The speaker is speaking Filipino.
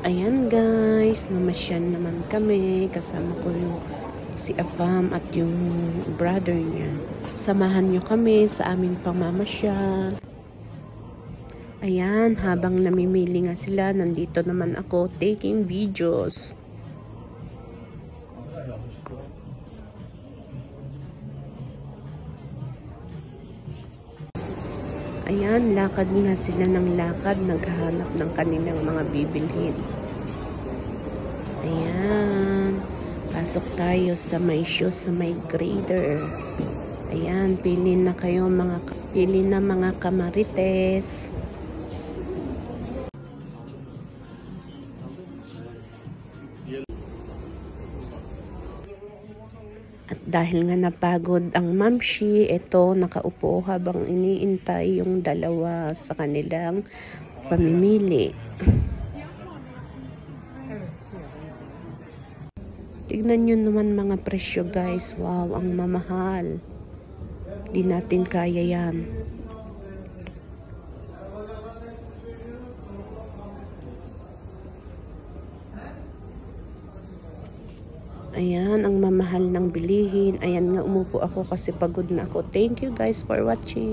Ayan guys, namasyal naman kami. Kasama ko yung si Afam at yung brother niya. Samahan nyo kami sa aming pamamasyal. Ayan, habang namimili nga sila, nandito naman ako taking videos. Ayan, lakad nga sila ng lakad, naghahanap ng kanilang mga bibilhin. Ayan, pasok tayo sa may shoes, sa may grader. Ayan, pili na kayo mga kamarites. At dahil nga napagod ang mamshi, ito nakaupo habang iniintay yung dalawa sa kanilang pamimili. Tignan nyo naman mga presyo guys. Wow, ang mamahal. Di natin kaya yan. Ayan, ang mamahal ng bilihin. Ayan nga, umupo ako kasi pagod na ako. Thank you guys for watching.